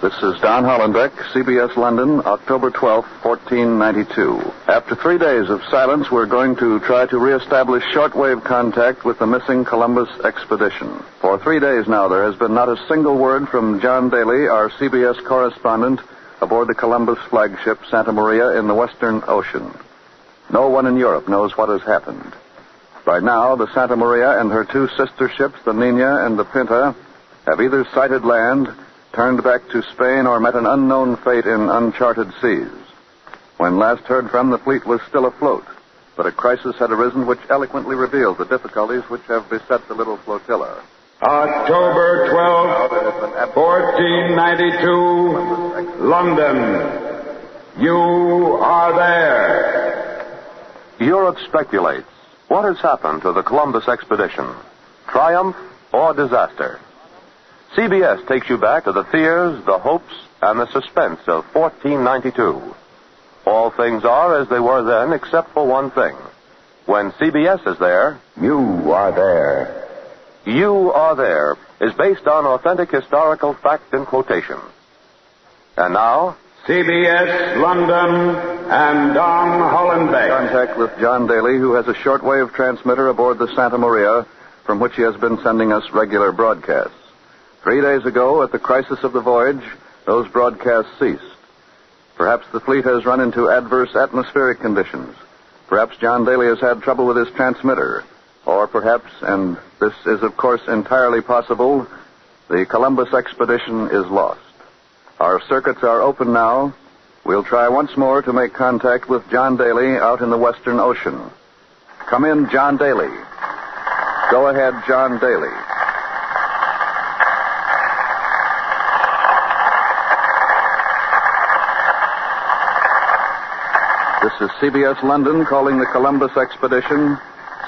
This is Don Hollenbeck, CBS London, October 12, 1492. After 3 days of silence, we're going to try to reestablish shortwave contact with the missing Columbus expedition. For 3 days now, there has been not a single word from John Daly, our CBS correspondent, aboard the Columbus flagship Santa Maria in the Western Ocean. No one in Europe knows what has happened. By now, the Santa Maria and her two sister ships, the Nina and the Pinta, have either sighted land, turned back to Spain, or met an unknown fate in uncharted seas. When last heard from, the fleet was still afloat, but a crisis had arisen which eloquently revealed the difficulties which have beset the little flotilla. October 12, 1492, London. You are there. Europe speculates. What has happened to the Columbus expedition? Triumph or disaster? CBS takes you back to the fears, the hopes, and the suspense of 1492. All things are as they were then, except for one thing. When CBS is there, You are there. You Are There is based on authentic historical fact and quotation. And now, CBS London and Don Hollenbeck. Contact with John Daly, who has a shortwave transmitter aboard the Santa Maria, from which he has been sending us regular broadcasts. 3 days ago, at the crisis of the voyage, those broadcasts ceased. Perhaps the fleet has run into adverse atmospheric conditions. Perhaps John Daly has had trouble with his transmitter. Or perhaps, and this is of course entirely possible, the Columbus expedition is lost. Our circuits are open now. We'll try once more to make contact with John Daly out in the Western Ocean. Come in, John Daly. Go ahead, John Daly. This is CBS London calling the Columbus expedition.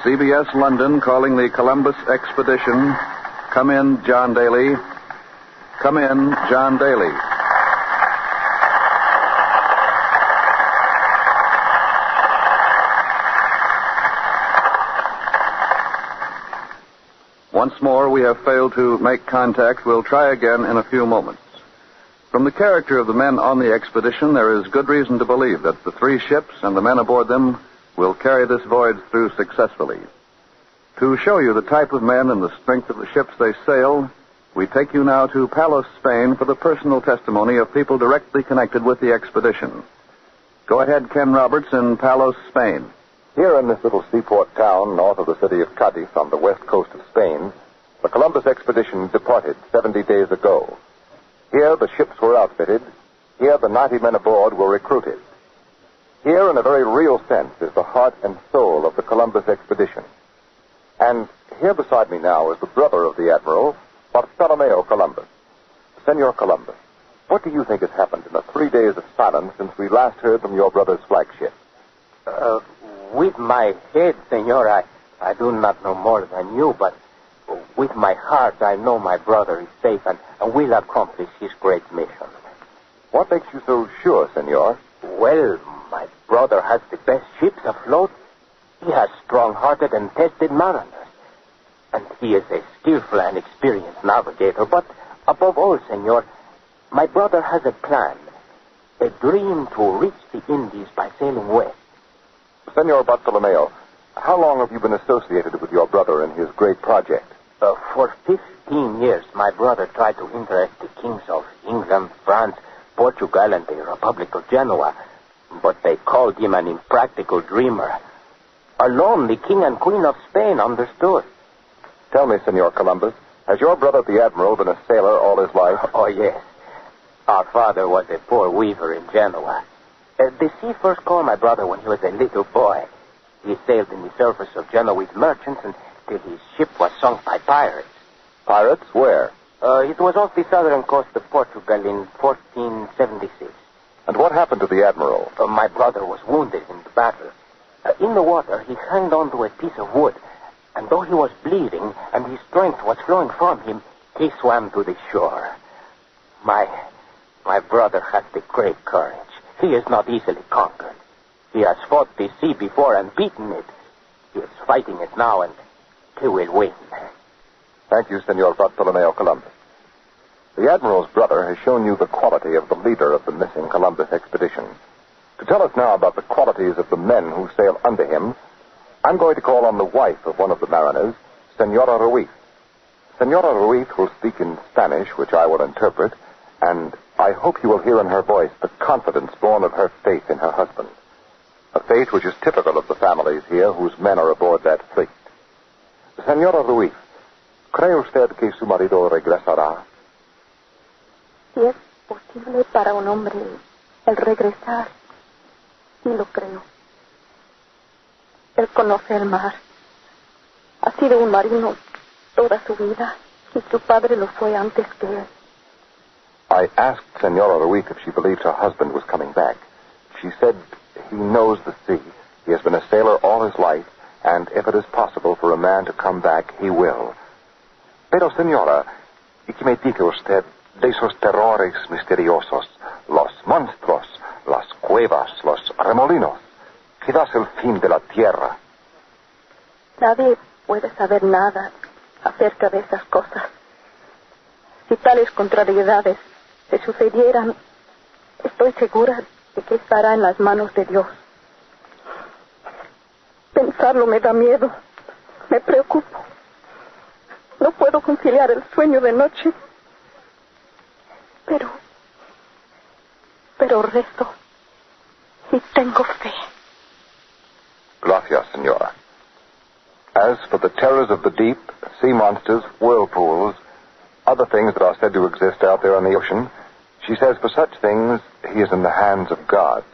CBS London calling the Columbus expedition. Come in, John Daly. Come in, John Daly. Once more, we have failed to make contact. We'll try again in a few moments. From the character of the men on the expedition, there is good reason to believe that the three ships and the men aboard them will carry this voyage through successfully. To show you the type of men and the strength of the ships they sail, we take you now to Palos, Spain, for the personal testimony of people directly connected with the expedition. Go ahead, Ken Roberts, in Palos, Spain. Here in this little seaport town north of the city of Cadiz on the west coast of Spain, the Columbus expedition departed 70 days ago. Here the ships were outfitted. Here the 90 men aboard were recruited. Here, in a very real sense, is the heart and soul of the Columbus expedition. And here beside me now is the brother of the Admiral, Bartolomeo Columbus. Senor Columbus, what do you think has happened in the 3 days of silence since we last heard from your brother's flagship? With my head, senor, I do not know more than you, but with my heart, I know my brother is safe and will accomplish his great mission. What makes you so sure, senor? Well, my brother has the best ships afloat. He has strong-hearted and tested mariners. And he is a skillful and experienced navigator. But above all, senor, my brother has a plan. A dream to reach the Indies by sailing west. Senor Bartolomeo, how long have you been associated with your brother in his great project? For 15 years, my brother tried to interest the kings of England, France, Portugal, and the Republic of Genoa. But they called him an impractical dreamer. Alone, the king and queen of Spain understood. Tell me, Senor Columbus, has your brother the Admiral been a sailor all his life? Oh, yes. Our father was a poor weaver in Genoa. The sea first called my brother when he was a little boy. He sailed in the service of Genoese merchants until his ship was sunk by pirates. Pirates? Where? It was off the southern coast of Portugal in 1476. And what happened to the Admiral? My brother was wounded in the battle. In the water, he hung on to a piece of wood, and though he was bleeding and his strength was flowing from him, he swam to the shore. My brother has the great courage. He is not easily conquered. He has fought the sea before and beaten it. He is fighting it now, and he will win. Thank you, Senor Bartolomeo Columbus. The Admiral's brother has shown you the quality of the leader of the missing Columbus expedition. To tell us now about the qualities of the men who sail under him, I'm going to call on the wife of one of the mariners, Senora Ruiz. Senora Ruiz will speak in Spanish, which I will interpret, and I hope you will hear in her voice the confidence born of her faith in her husband. A faith which is typical of the families here whose men are aboard that fleet. Senora Ruiz, ¿cree usted que su marido regresará? Si es posible para un hombre el regresar, sí lo creo. Él conoce el mar. Ha sido un marino toda su vida y su padre lo fue antes que él. I asked Senora Ruiz if she believed her husband was coming back. She said he knows the sea. He has been a sailor all his life, and if it is possible for a man to come back, he will. Pero, señora, ¿y qué me dice usted de esos terrores misteriosos, los monstruos, las cuevas, los remolinos? Quizás el fin de la tierra. Nadie puede saber nada acerca de esas cosas. Si tales contrariedades se sucedieran, estoy segura de que estará en las manos de Dios. Pensarlo me da miedo, me preocupo. No puedo conciliar el sueño de noche. Pero rezo y tengo fe. Gracias, señora. As for the terrors of the deep, sea monsters, whirlpools, other things that are said to exist out there on the ocean, she says for such things, he is in the hands of God.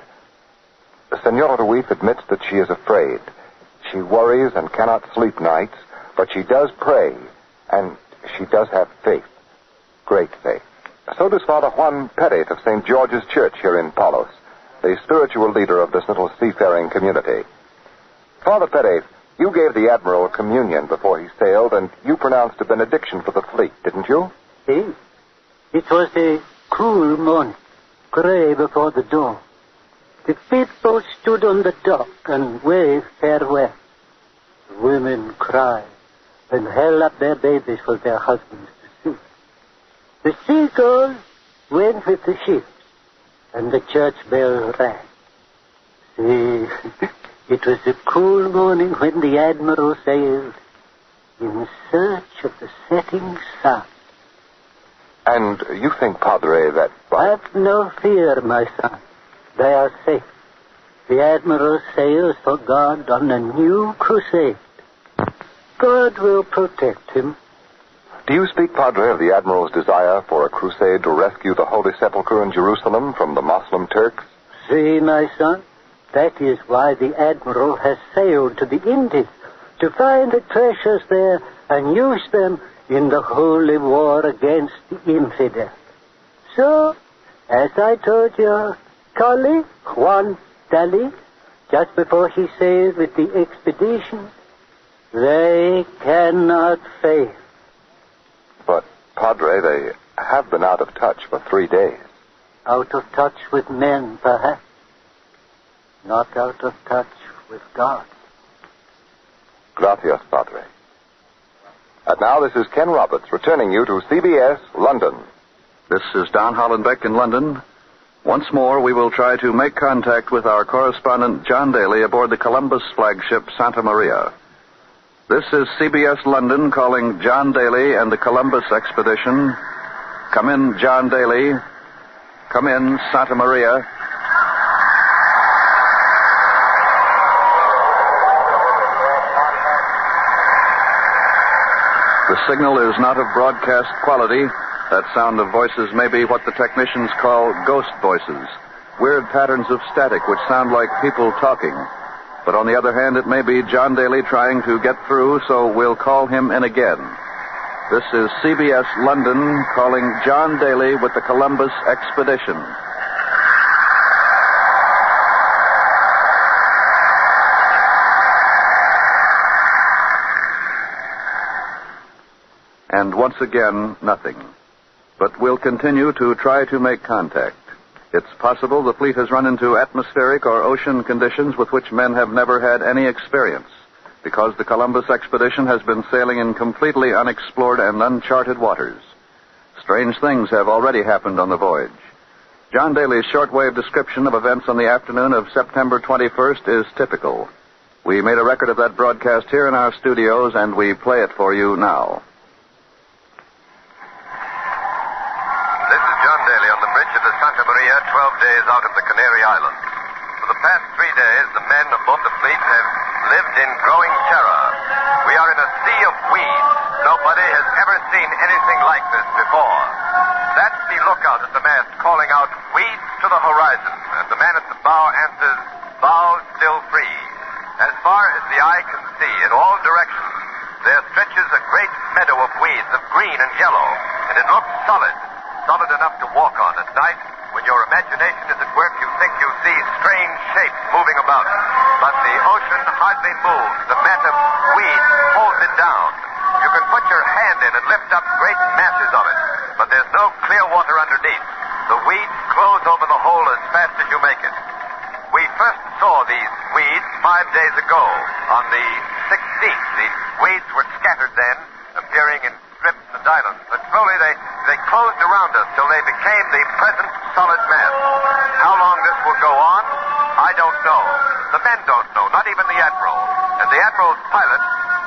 Senora Ruiz admits that she is afraid. She worries and cannot sleep nights, but she does pray, and she does have faith. Great faith. So does Father Juan Perez of St. George's Church here in Palos, the spiritual leader of this little seafaring community. Father Perez, you gave the Admiral communion before he sailed, and you pronounced a benediction for the fleet, didn't you? Yes. It was a cool morning, gray before the dawn. The people stood on the dock and waved farewell. The women cried and held up their babies for their husbands to see. The seagulls went with the ships, and the church bell rang. See, it was a cool morning when the Admiral sailed in search of the setting sun. And you think, Padre, that... Have no fear, my son. They are safe. The Admiral sails for God on a new crusade. God will protect him. Do you speak, Padre, of the Admiral's desire for a crusade to rescue the Holy Sepulchre in Jerusalem from the Moslem Turks? See, my son, that is why the Admiral has sailed to the Indies, to find the treasures there and use them in the holy war against the infidel. So, as I told your colleague, Juan Daly, just before he sailed with the expedition, they cannot fail. But, Padre, they have been out of touch for 3 days. Out of touch with men, perhaps. Not out of touch with God. Gracias, Padre. And now this is Ken Roberts returning you to CBS, London. This is Don Hollenbeck in London. Once more, we will try to make contact with our correspondent, John Daly, aboard the Columbus flagship Santa Maria. This is CBS London calling John Daly and the Columbus expedition. Come in, John Daly. Come in, Santa Maria. The signal is not of broadcast quality. That sound of voices may be what the technicians call ghost voices, weird patterns of static which sound like people talking. But on the other hand, it may be John Daly trying to get through, so we'll call him in again. This is CBS London calling John Daly with the Columbus expedition. And once again, nothing. But we'll continue to try to make contact. It's possible the fleet has run into atmospheric or ocean conditions with which men have never had any experience, because the Columbus expedition has been sailing in completely unexplored and uncharted waters. Strange things have already happened on the voyage. John Daly's shortwave description of events on the afternoon of September 21st is typical. We made a record of that broadcast here in our studios, and we play it for you now. This is John Daly on the bridge of the Santa Maria, 12 days out of the Canary Islands. For the past 3 days, the men aboard the fleet have lived in growing terror. We are in a sea of weeds. Nobody has ever seen anything like this before. That's the lookout at the mast calling out, "Weeds to the horizon," and the man at the bow answers, "Bow still free." As far as the eye can see, in all directions, there stretches a great meadow of weeds of green and yellow, and it looks solid enough to walk on at night. When your imagination is at work, you think you see strange shapes moving about. But the ocean hardly moves. The mat of weeds holds it down. You can put your hand in and lift up great masses of it, but there's no clear water underneath. The weeds close over the hole as fast as you make it. We first saw these weeds 5 days ago, on the 16th. The weeds were scattered then, appearing in strips and islands. But slowly they closed around us till they became the present solid mass. How long this will go on, I don't know. The men don't know, not even the Admiral. And the Admiral's pilot,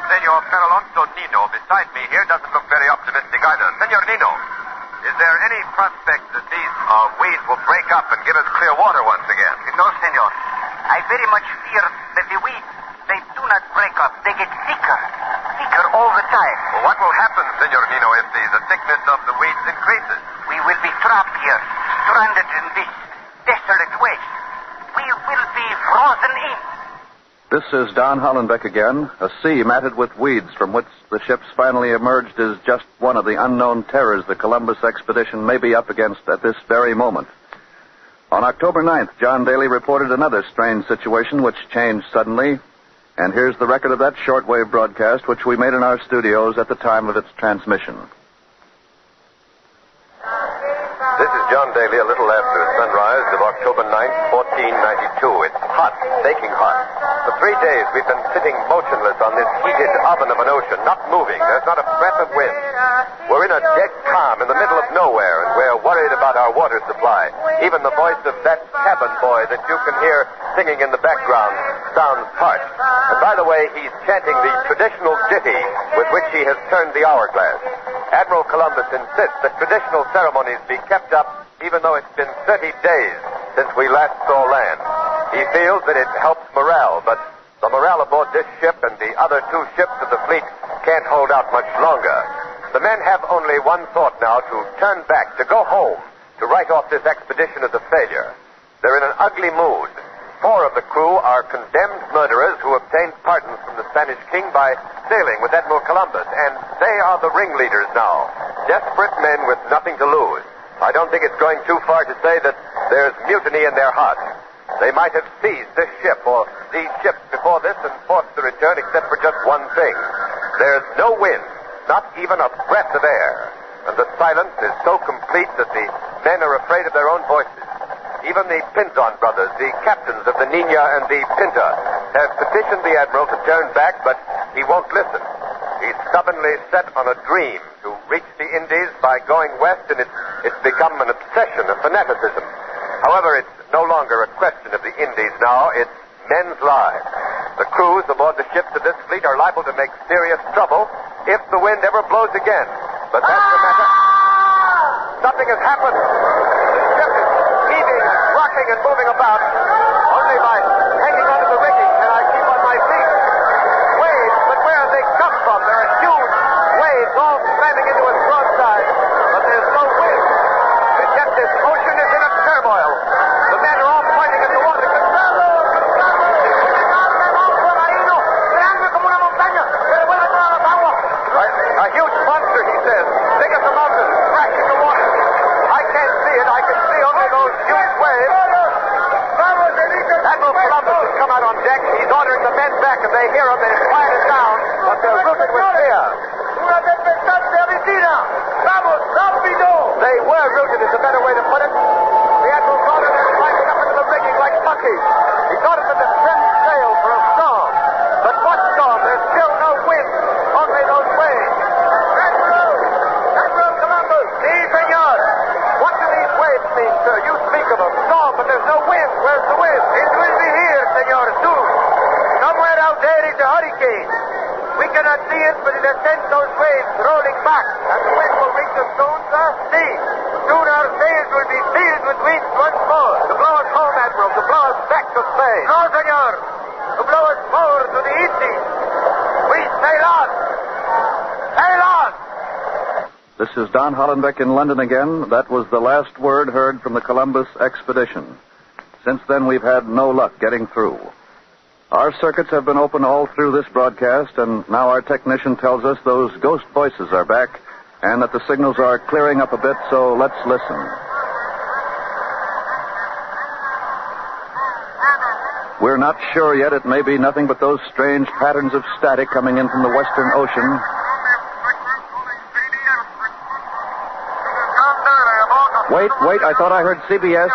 Senor Feralonso Nino, beside me here, doesn't look very optimistic either. Senor Nino, is there any prospect that these weeds will break up and give us clear water once again? No, senor. I very much fear that the weeds, they do not break up. They get thicker all the time. Well, what will happen, Senor Nino, if the thickness of the weeds increases? We will be trapped here, stranded in this desolate waste. We will be frozen in. This is Don Hollenbeck again. A sea matted with weeds from which the ships finally emerged is just one of the unknown terrors the Columbus expedition may be up against at this very moment. On October 9th, John Daly reported another strange situation which changed suddenly. And here's the record of that shortwave broadcast, which we made in our studios at the time of its transmission. This is John Daly a little after sunrise of October 9th, 1492. It's hot, baking hot. For 3 days we've been sitting motionless on this heated oven of an ocean, not moving. There's not a breath of wind. We're in a dead calm in the middle of nowhere, and we're worried about our water supply. Even the voice of that cabin boy that you can hear singing in the background sounds parched. And by the way, he's chanting the traditional ditty with which he has turned the hourglass. Admiral Columbus insists that traditional ceremonies be kept up even though it's been 30 days since we last saw land. He feels that it helps morale, but the morale aboard this ship and the other 2 ships of the fleet can't hold out much longer. The men have only one thought now: to turn back, to go home, to write off this expedition as a failure. They're in an ugly mood. 4 of the crew are condemned murderers who obtained pardons from the Spanish king by sailing with Admiral Columbus, and they are the ringleaders now. Desperate men with nothing to lose. I don't think it's going too far to say that there's mutiny in their hearts. They might have seized this ship or these ships before this and forced the return except for just one thing. There's no wind, not even a breath of air. And the silence is so complete that the men are afraid of their own voices. Even the Pinzon brothers, the captains of the Nina and the Pinta, have petitioned the Admiral to turn back, but he won't listen. He's stubbornly set on a dream to reach the Indies by going west, and it's become an obsession, a fanaticism. However, it's no longer a question of the Indies now. It's men's lives. The crews aboard the ships of this fleet are liable to make serious trouble if the wind ever blows again. But that's the matter. Something has happened. The ship is heaving and rocking and moving about. Only by hanging onto the rigging can I keep on my feet. Waves, but where have they come from? There are huge waves all slamming into its broadside, but there's no wind. And yet this ocean is in a turmoil. The men are all pointing at the water. A huge monster, he says, big as a mountain, crashing the water. I can't see it. I can see only those huge waves. Admiral Columbus has come out on deck. He's ordering the men back. If they hear him, they quiet it down, but they're rooted with fear. They were rooted, is a better way to put it. The Admiral thought of them climbing up into the rigging like monkeys. He thought of them to trim sail for a storm. But what storm? There's still no wind, only those waves. Admiral Columbus! hurricane. We cannot see it, but it has sent those waves rolling back, and the wind will reach us soon, sir. See, soon our sails will be filled with wind once more. To blow us home, Admiral, to blow us back to Spain. No, senor. To blow us forward to the Indies. We sail on. Sail on. This is Don Hollenbeck in London again. That was the last word heard from the Columbus expedition. Since then, we've had no luck getting through. Our circuits have been open all through this broadcast, and now our technician tells us those ghost voices are back and that the signals are clearing up a bit, so let's listen. We're not sure yet. It may be nothing but those strange patterns of static coming in from the Western Ocean. Wait, I thought I heard CBS.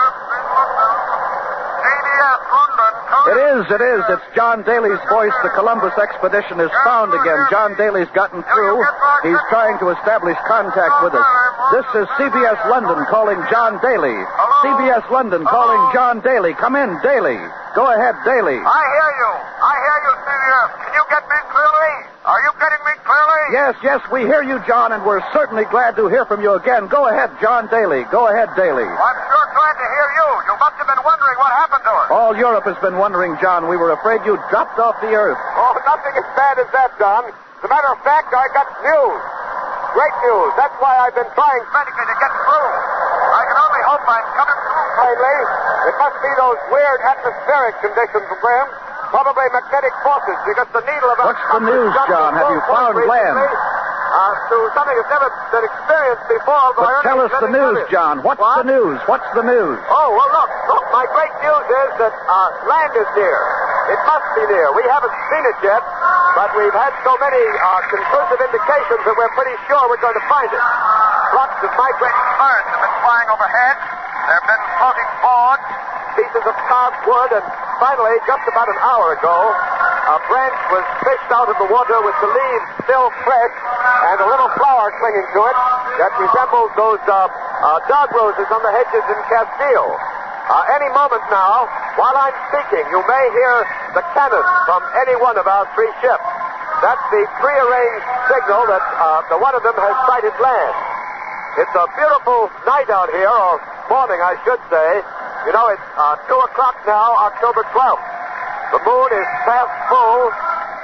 It is. It's John Daly's voice. The Columbus expedition is found again. John Daly's gotten through. He's trying to establish contact with us. This is CBS London calling John Daly. CBS London calling John Daly. Come in, Daly. Go ahead, Daly. I hear you, CBS. Can you get me clearly? Are you getting me clearly? Yes, we hear you, John, and we're certainly glad to hear from you again. Go ahead, John Daly. Go ahead, Daly. I'm sure glad to hear you. You must have been wondering what happened to us. All Europe has been wondering, John. We were afraid you dropped off the earth. Oh, nothing as bad as that, Don. As a matter of fact, I got news. Great news. That's why I've been trying frantically to get through. I can only hope I'm coming through plainly. It must be those weird atmospheric conditions, Graham. Probably magnetic forces, because the needle of... What's the news, John? Have you found land? To something that's never been experienced before. But tell us the news, John. What's the news? What's the news? Oh, well, look. My great news is that land is near. It must be near. We haven't seen it yet, but we've had so many conclusive indications that we're pretty sure we're going to find it. Flocks of migrating birds have been flying overhead. There have been floating boards, pieces of carved wood, and finally, just about an hour ago, a branch was fished out of the water with the leaves still fresh and a little flower clinging to it that resembles those dog roses on the hedges in Castile. Any moment now, while I'm speaking, you may hear the cannon from any one of our three ships. That's the prearranged signal that the one of them has sighted land. It's a beautiful night out here, or morning, I should say. You know, it's 2 o'clock now, October 12th. The moon is past full,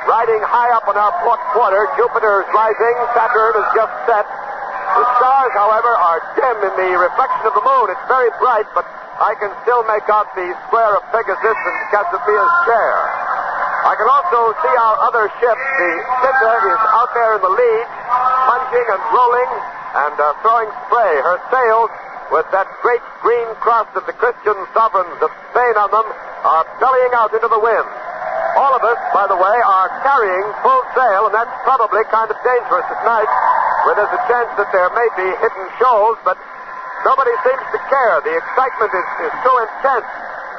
riding high up on our port quarter. Jupiter is rising. Saturn is just set. The stars, however, are dim in the reflection of the moon. It's very bright, but I can still make out the square of Pegasus and Cassiopeia's chair. I can also see our other ship. The Cinta is out there in the lead, plunging and rolling and throwing spray. Her sails, with that great green cross of the Christian sovereigns of Spain on them, are bellying out into the wind. All of us, by the way, are carrying full sail, and that's probably kind of dangerous at night, where there's a chance that there may be hidden shoals, but nobody seems to care. The excitement is so intense.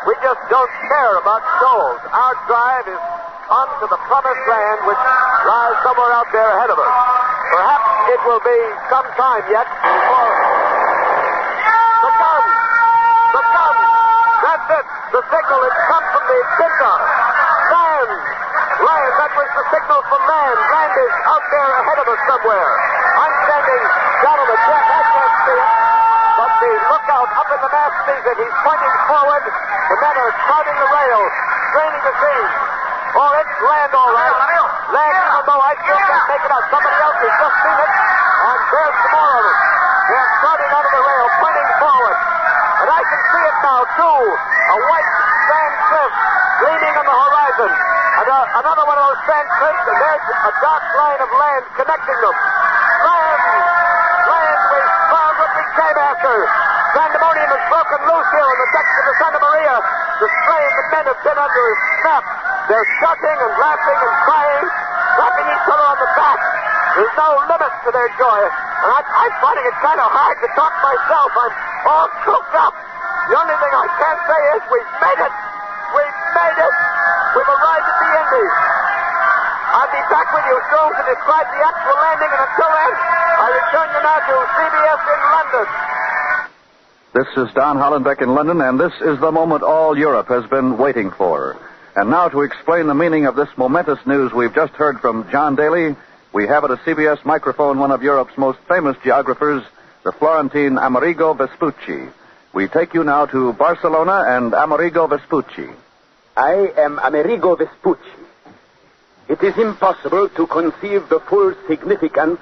We just don't care about shoals. Our drive is on to the promised land, which lies somewhere out there ahead of us. Perhaps it will be some time yet before... The gun! That's it! The signal has come from the Cinta. Land! That was the signal for land. Land is out there ahead of us somewhere. I'm standing down on the deck. I can't see it. But the lookout up in the mast sees it. He's pointing forward. The men are crowding the rails, straining to see. Oh, it's land, all right. Land, even though I still can't make it out. Somebody else has just seen it. And there's some more of them. They're crowding out of the rail, pointing forward. And I can see it now, too. A white sand cliff gleaming on the horizon. And another one of those sand cliffs, and there's a dark line of land connecting them. Land! We found what we came after. Pandemonium has broken loose here on the decks of the Santa Maria. The strain the men have been under is snapped. They're shouting and laughing and crying, slapping each other on the back. There's no limit to their joy. And I'm finding it kind of hard to talk myself. I'm all choked up. The only thing I can say is we've made it. We've made it. We've arrived at the Indies. I'll be back with you soon to describe the actual landing, and until then, I return you now to CBS in London. This is Don Hollenbeck in London, and this is the moment all Europe has been waiting for. And now to explain the meaning of this momentous news we've just heard from John Daly, we have at a CBS microphone one of Europe's most famous geographers, the Florentine Amerigo Vespucci. We take you now to Barcelona and Amerigo Vespucci. I am Amerigo Vespucci. It is impossible to conceive the full significance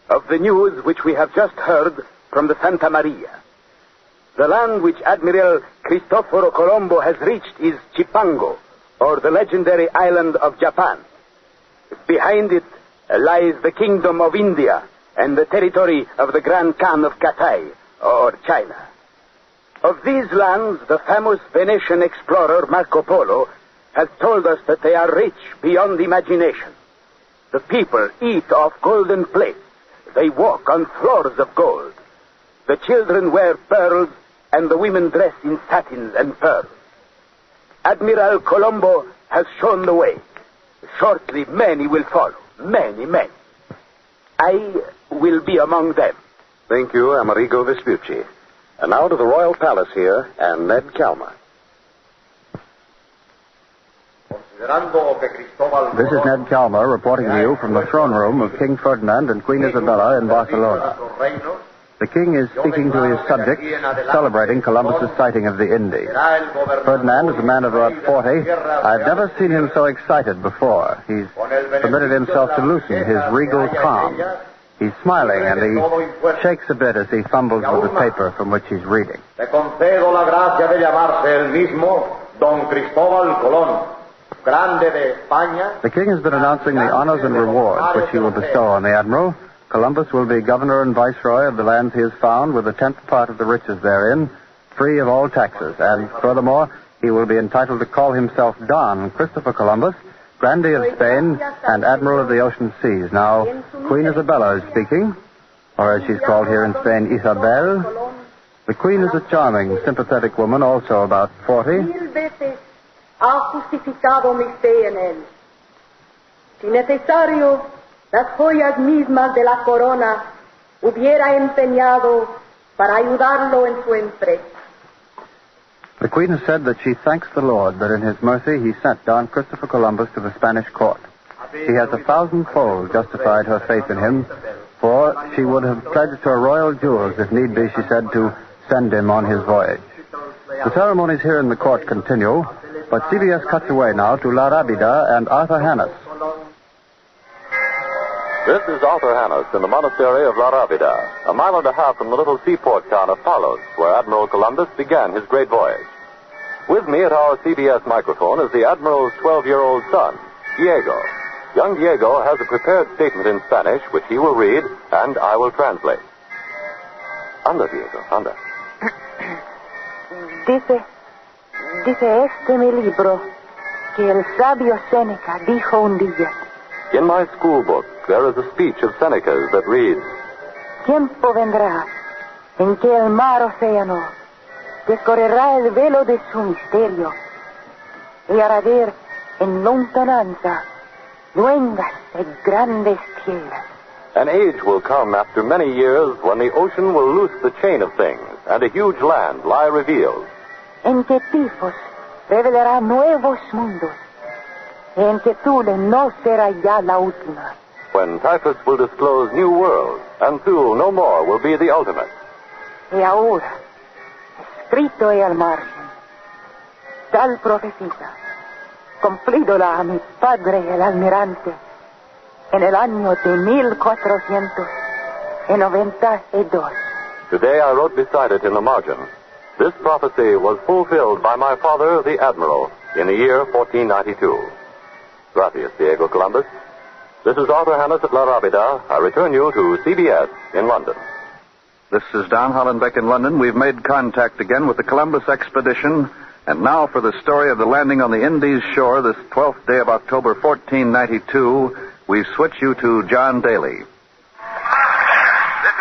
of the news which we have just heard from the Santa Maria. The land which Admiral Cristoforo Colombo has reached is Cipango, or the legendary island of Japan. Behind it lies the kingdom of India and the territory of the Grand Khan of Cathay, or China. Of these lands, the famous Venetian explorer Marco Polo has told us that they are rich beyond imagination. The people eat off golden plates. They walk on floors of gold. The children wear pearls, and the women dress in satins and pearls. Admiral Colombo has shown the way. Shortly, many will follow. Many. I will be among them. Thank you, Amerigo Vespucci. And now to the Royal Palace here, and Ned Calmer. This is Ned Calmer reporting to you from the throne room of King Ferdinand and Queen Isabella in Barcelona. The king is speaking to his subjects, celebrating Columbus's sighting of the Indies. Ferdinand is a man of about 40. I've never seen him so excited before. He's permitted himself to loosen his regal calm. He's smiling, and he shakes a bit as he fumbles with the paper from which he's reading. Le concedo la gracia de llamarse el mismo Don Cristóbal Colón. The king has been announcing the honors and rewards which he will bestow on the admiral. Columbus will be governor and viceroy of the lands he has found, with a 10th part of the riches therein, free of all taxes. And furthermore, he will be entitled to call himself Don Christopher Columbus, Grandee of Spain and Admiral of the Ocean Seas. Now, Queen Isabella is speaking, or as she's called here in Spain, Isabel. The queen is a charming, sympathetic woman, also about 40. Ha justificado mi fe en él. Si necesario, las joyas mismas de la corona hubiera empeñado para ayudarlo en su empresa. The Queen has said that she thanks the Lord that in his mercy he sent Don Christopher Columbus to the Spanish court. She has 1,000-fold justified her faith in him, for she would have pledged her royal jewels, if need be, she said, to send him on his voyage. The ceremonies here in the court continue, but CBS cuts away now to La Rábida and Arthur Hannes. This is Arthur Hannes in the monastery of La Rábida, a mile and a half from the little seaport town of Palos, where Admiral Columbus began his great voyage. With me at our CBS microphone is the Admiral's 12-year-old son, Diego. Young Diego has a prepared statement in Spanish, which he will read, and I will translate. Anda, Diego, anda. Dice mi libro que el sabio Séneca dijo un día. In my school book, there is a speech of Seneca's that reads, Tiempo vendrá en que el mar océano descorrerá el velo de su misterio y hará ver en lontananza luengas y grandes tierras. An age will come after many years when the ocean will loose the chain of things and a huge land lie revealed. En que Tifos revelará nuevos mundos, en que Thule no será ya la última. When Typhus will disclose new worlds, and Thule no more will be the ultimate. Y ahora, escrito he al margen, tal profecía, cumplídola a mi padre el almirante, en el año de 1492. Today I wrote beside it in the margin, this prophecy was fulfilled by my father, the Admiral, in the year 1492. Gracias, Diego Columbus. This is Arthur Hannes at La Rábida. I return you to CBS in London. This is Don Hollenbeck in London. We've made contact again with the Columbus expedition. And now for the story of the landing on the Indies shore this 12th day of October, 1492, we switch you to John Daly. This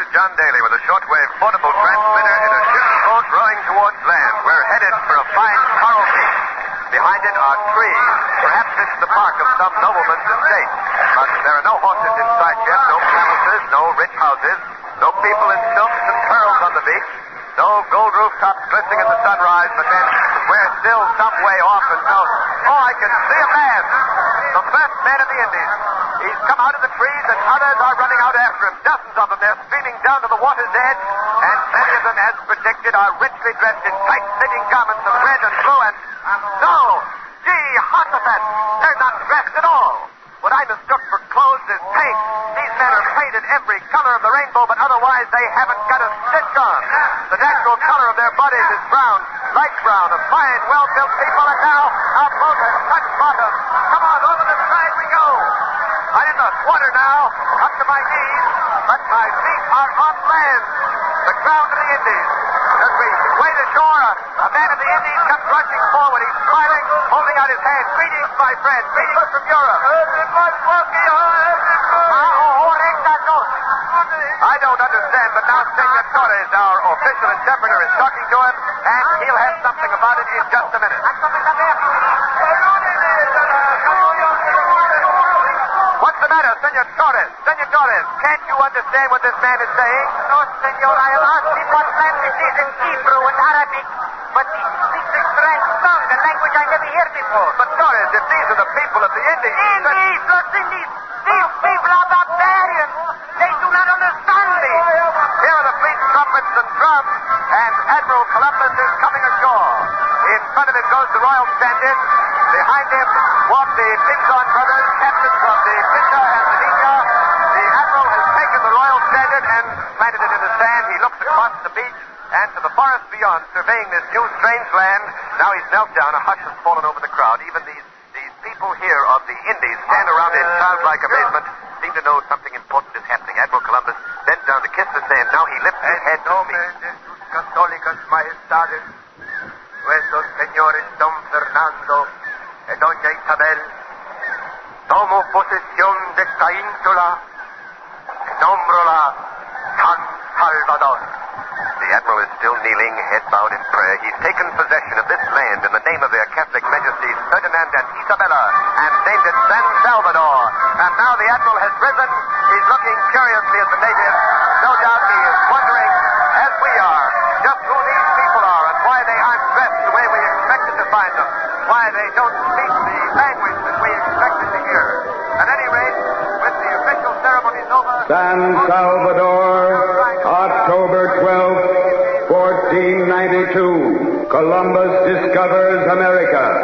is John Daly with a shortwave portable transmitter in a ship's boat rowing towards land. We're headed for a fine coral reef. Behind it are trees. Perhaps it's the park of some nobleman's estate. But there are no horses in sight yet, no palaces, no rich houses, no people in silks and pearls on the beach, no gold rooftops glistening in the sunrise, but then We're still some way off until... Oh, I can see a man. The first man of the Indies. He's come out of the trees, and others are running out after him. Dozens of them. They're streaming down to the water's edge, and many of them, as predicted, are richly dressed in tight-fitting garments of red and blue and... No! Gee, Hossafat! They're not dressed at all. What I mistook for clothes is paint. These men are painted every color of the rainbow, but otherwise they haven't got a stitch on. The natural color of their bodies is brown, light brown, a fine, well-built people, and now our boat has touched bottom. Come on, over the side we go. I'm in the water now, up to my knees, but my feet are on land, the ground of the Indies. As we wade ashore, a man of the Indies comes rushing forward. He's smiling, holding out his hand. Greetings, my friend. Greetings from Europe. I don't understand, but now Senor Torres, our official interpreter, is talking to him, and he'll have something about it in just a minute. What's the matter, Senor Torres? Senor Torres, can't you understand what this man is saying? No, Senor. I have asked him what language is in Hebrew and Arabic, but he speaks a strange tongue, a language I never heard before. But Torres, if these are the people of the Indies... Indies, Los Indies! These people are barbarians! They do not understand me! Here are the fleet trumpets and drums, and Admiral Columbus is coming ashore. In front of him goes the Royal Standard. Behind him walk the Pinzon brothers, captains of the Pinta and the Nika. The Admiral has taken the Royal Standard and planted it in the sand. He looks across the beach and to the forest beyond, surveying this new strange land. Now he's knelt down. A hush has fallen over the crowd. Even these people here of the Indies stand around in childlike amazement, seem to know something important is happening. Admiral Columbus bends down to kiss the sand. Now he lifts his head to speak. Católicas Majestades, nuestros señores Don Fernando y Doña Isabel, tomo posesión de esta ínsula y nombrola San Salvador. The Admiral is still kneeling, head bowed in prayer. He's taken possession of this land in the name of their Catholic Majesties Ferdinand and Isabella and named it San Salvador. And now the Admiral has risen. He's looking curiously at the natives. No doubt he is wondering, as we are, just who these people are and why they aren't dressed the way we expected to find them. Why they don't speak the language that we expected to hear. At any rate, with the official ceremonies over... San Salvador, October 12th, 1492. Columbus discovers America.